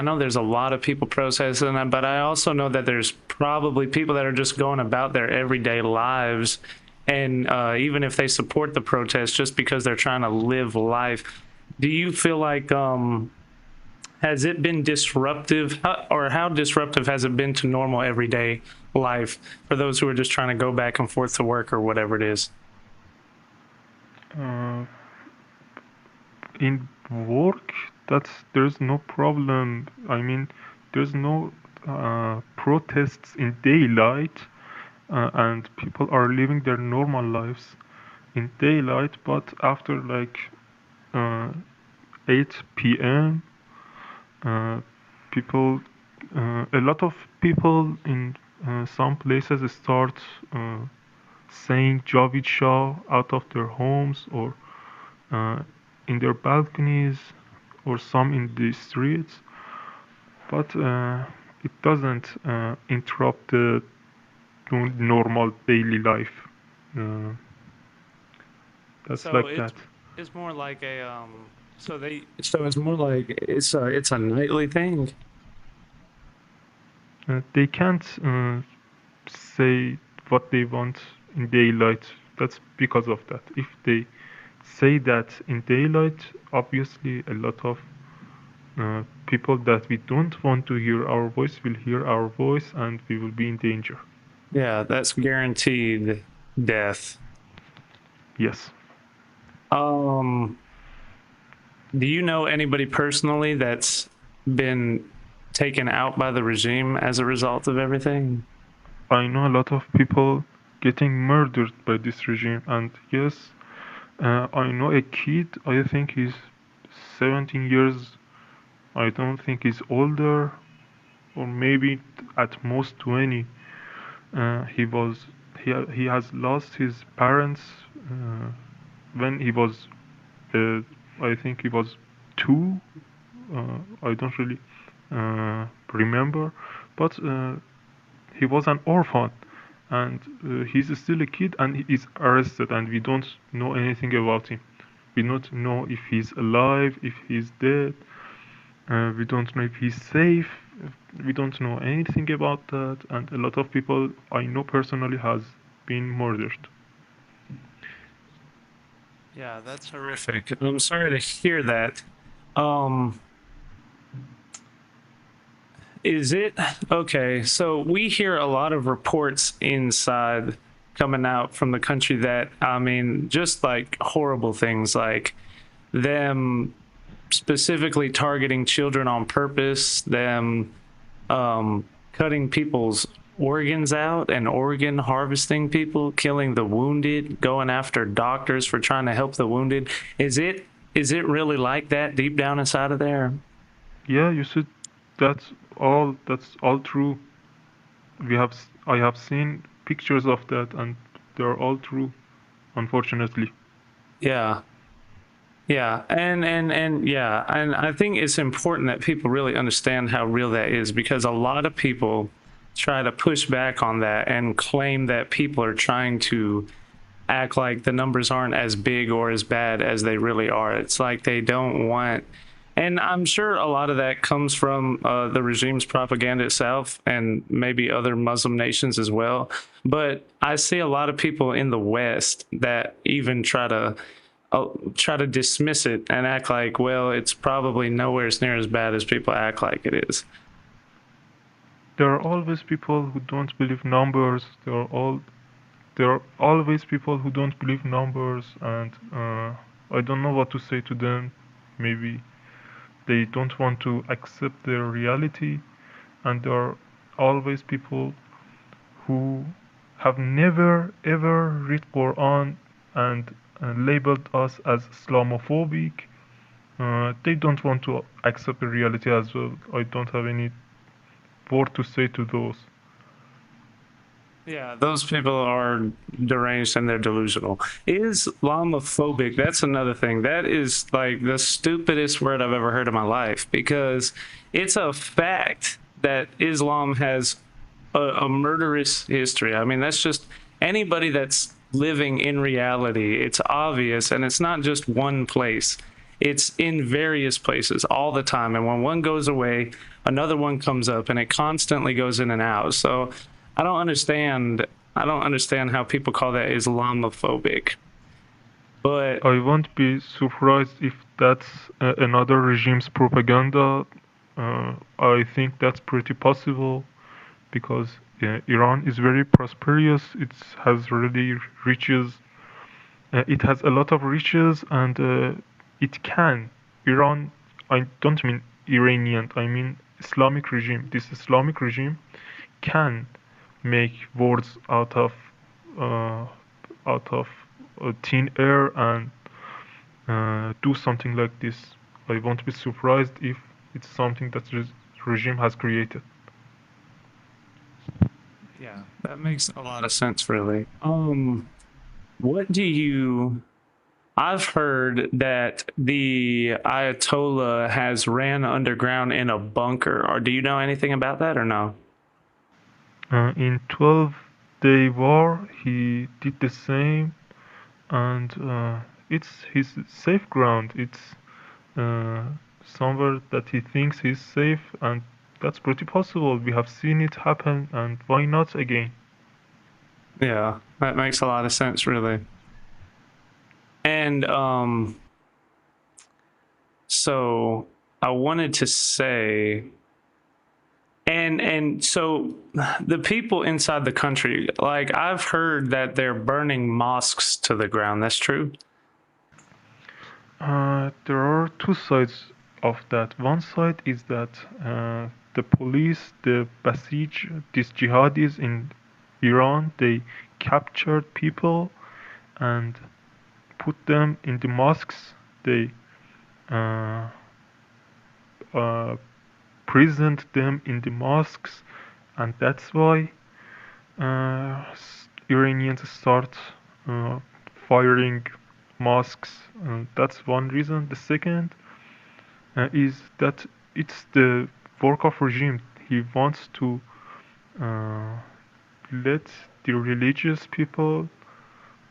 I know there's a lot of people protesting that, but I also know that there's probably people that are just going about their everyday lives, and even if they support the protest, just because they're trying to live life. Do you feel like has it been disruptive, or how disruptive has it been to normal everyday life for those who are just trying to go back and forth to work or whatever it is? Uh, in work, there's no problem. I mean, there's no protests in daylight, and people are living their normal lives in daylight. But after like uh, 8 p.m., uh, people, a lot of people in some places start uh, saying Javid Shah out of their homes or uh, in their balconies or some in the streets, but it doesn't interrupt the normal daily life. Uh, that's So like that. it's more like a so it's more like it's a nightly thing. They can't say what they want in daylight. That's because of that. If they say that in daylight, obviously a lot of people that we don't want to hear our voice will hear our voice and we will be in danger. Yeah, that's guaranteed death. Yes. Um, do you know anybody personally that's been taken out by the regime as a result of everything? I know a lot of people getting murdered by this regime, and yes, I know a kid, I think he's 17 years, I don't think he's older, or maybe at most 20. He was he has lost his parents uh, when he was uh, I think he was 2. I don't really remember, but he was an orphan, and he's still a kid, and he is arrested, and we don't know anything about him. We don't know if he's alive, if he's dead. We don't know if he's safe. We don't know anything about that, and a lot of people I know personally has been murdered. Yeah, that's horrific. I'm sorry to hear that. Um, is it okay? So we hear a lot of reports inside coming out from the country that, I mean, just like horrible things like them specifically targeting children on purpose, them cutting people's organs out and organ harvesting people, killing the wounded, going after doctors for trying to help the wounded. Is it really like that deep down inside of there? Yeah, you said that's all true. I have seen pictures of that, and they're all true, unfortunately. Yeah. Yeah, and yeah, and I think it's important that people really understand how real that is, because a lot of people try to push back on that and claim that people are trying to act like the numbers aren't as big or as bad as they really are. It's like they don't want, and I'm sure a lot of that comes from the regime's propaganda itself and maybe other Muslim nations as well. But I see a lot of people in the West that even try to dismiss it and act like, well, it's probably nowhere near as bad as people act like it is. There are always people who don't believe numbers. There are always people who don't believe numbers, and I don't know what to say to them. Maybe they don't want to accept their reality, and there are always people who have never ever read Quran and labeled us as Islamophobic. They don't want to accept the reality as well. I don't have any word to say to those. Yeah, those people are deranged and they're delusional. Islamophobic, that's another thing. That is like the stupidest word I've ever heard in my life, because it's a fact that Islam has a murderous history. I mean, that's just anybody that's living in reality. It's obvious, and it's not just one place. It's in various places all the time. And when one goes away, another one comes up and it constantly goes in and out. So I don't understand. I don't understand how people call that Islamophobic. But I won't be surprised if that's another regime's propaganda. I think that's pretty possible because Iran is very prosperous. It has really riches. It has a lot of riches, and it can. Iran, I don't mean Iranian, I mean Islamic regime. This Islamic regime can make words uh, out of thin air and do something like this. I won't be surprised if it's something that regime has created. yeah, that makes a lot of sense, really. What do you? I've heard that the Ayatollah has ran underground in a bunker. Or do you know anything about that or no? In 12-day war, he did the same, and it's his safe ground. It's uh, somewhere that he thinks he's safe, and that's pretty possible. We have seen it happen, and why not again? Yeah, that makes a lot of sense, really. And so I wanted to say, and so the people inside the country, like I've heard that they're burning mosques to the ground. That's true. There are two sides of that. One side is that the police, the Basij, these jihadis in Iran, they captured people and put them in the mosques. They uh, uh, prisoned them in the mosques, and that's why Iranians start uh, firing mosques. That's one reason. The second is that it's the work of regime. He wants to uh, let the religious people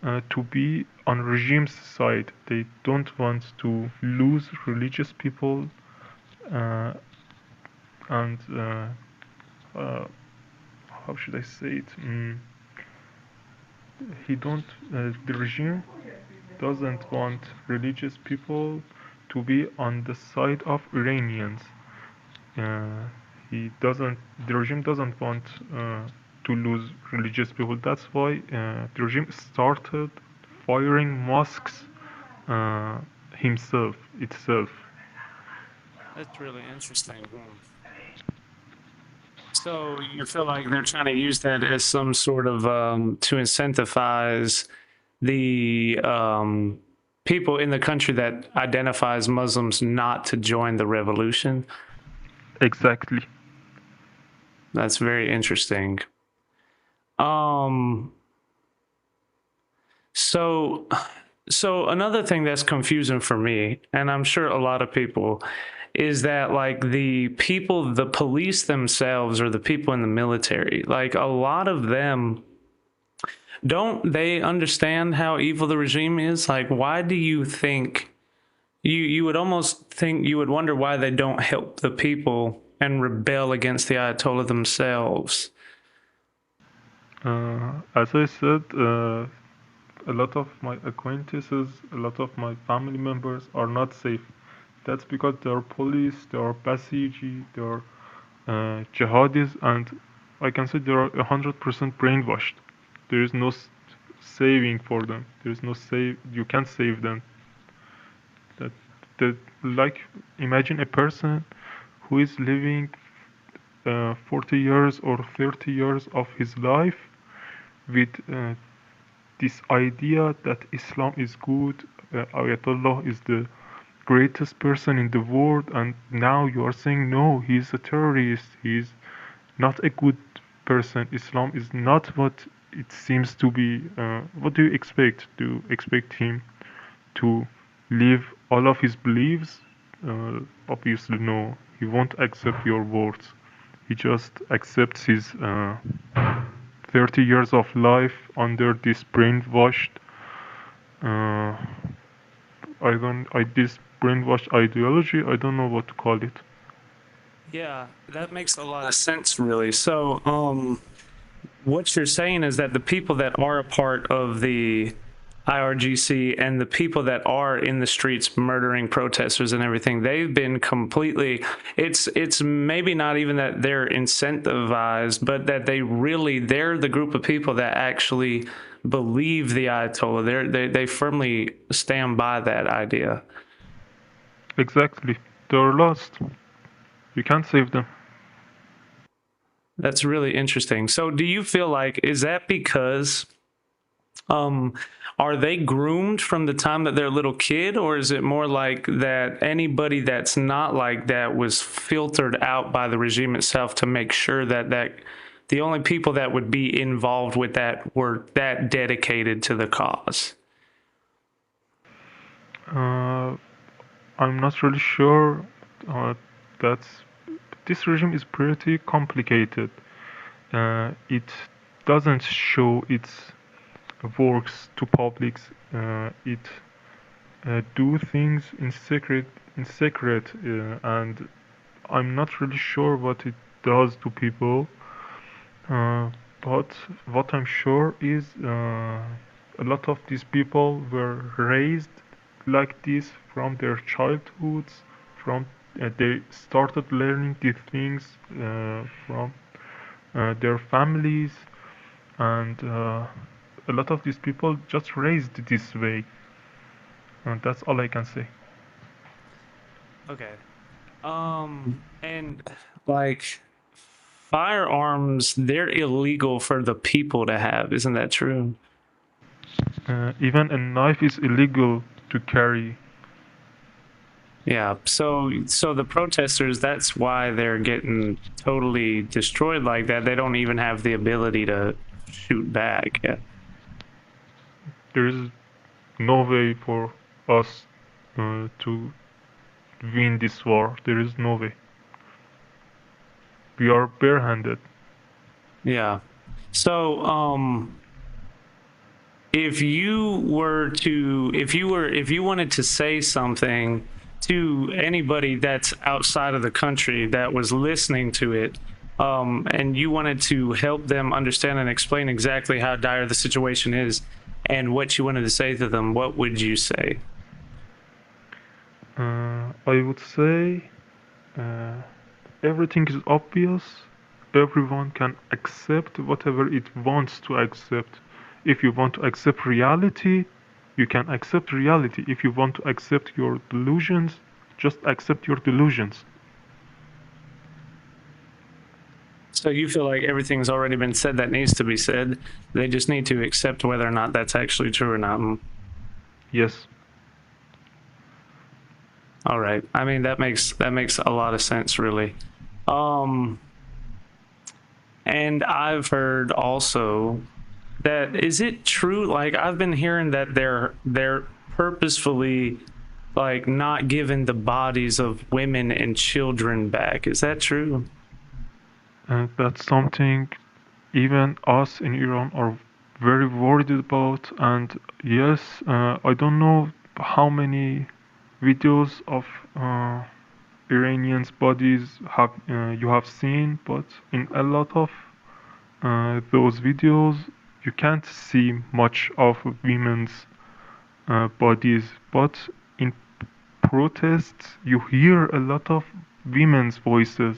to be on regime's side. They don't want to lose religious people, uh, and uh, how should I say it? He don't. The regime doesn't want religious people to be on the side of Iranians. Uh, he doesn't. The regime doesn't want to lose religious people. That's why the regime started firing mosques uh, himself itself. That's really interesting. So you feel like they're trying to use that as some sort of to incentivize the people in the country that identifies Muslims not to join the revolution. Exactly. That's very interesting. Um, so so another thing that's confusing for me, and I'm sure a lot of people, is that like the people, the police themselves, or the people in the military, like a lot of them, don't they understand how evil the regime is? Like, why do you think you would almost think you would wonder why they don't help the people and rebel against the Ayatollah themselves? As I said, a lot of my acquaintances, a lot of my family members are not safe. That's because they are police, they are Basiji, they are jihadis, and I can say they are 100% brainwashed. There is no saving for them. There is no save. You can't save them. That that like imagine a person who is living 40 years or 30 years of his life with this idea that Islam is good, Ayatollah is the greatest person in the world, and now you are saying no, he's a terrorist, he's not a good person. Islam is not what it seems to be. What do you expect? Do you expect him to leave all of his beliefs? Obviously, no. He won't accept your words. He just accepts his 30 years of life under this brainwashed uh, This brainwashed ideology, I don't know what to call it. Yeah, that makes a lot of sense, really. So, what you're saying is that the people that are a part of the IRGC and the people that are in the streets murdering protesters and everything, they've been completely. It's maybe not even that they're incentivized, but that they're the group of people that actually believe the Ayatollah. They firmly stand by that idea. Exactly. They're lost. You can't save them. That's really interesting. So, do you feel like is that because um are they groomed from the time that they're a little kid, or is it more like that anybody that's not like that was filtered out by the regime itself to make sure that the only people that would be involved with that were that dedicated to the cause? Uh, I'm not really sure. That's this regime is pretty complicated. It doesn't show its works to publics. It do things in secret, and I'm not really sure what it does to people. Uh, but what I'm sure is a lot of these people were raised like this from their childhoods. From they started learning these things from their families, and a lot of these people just raised this way. And that's all I can say. Okay. And like firearms, they're illegal for the people to have, isn't that true? Even a knife is illegal to carry. Yeah. So the protesters, that's why they're getting totally destroyed like that. They don't even have the ability to shoot back. Yeah. There is no way for us to win this war. There is no way. We are barehanded. Yeah. So if you wanted to say something to anybody that's outside of the country that was listening to it, and you wanted to help them understand and explain exactly how dire the situation is and what you wanted to say to them, what would you say? I would say uh, everything is obvious. Everyone can accept whatever it wants to accept. If you want to accept reality, you can accept reality. If you want to accept your delusions, just accept your delusions. So you feel like everything's already been said that needs to be said. They just need to accept whether or not that's actually true or not. Yes. All right. I mean that makes a lot of sense, really. Um, and I've heard also that is it true? Like I've been hearing that they're purposefully like not giving the bodies of women and children back. Is that true? And that's something even us in Iran are very worried about. And yes, I don't know how many videos of Iranians' bodies have you have seen, but in a lot of those videos, you can't see much of women's bodies. But in protests, you hear a lot of women's voices.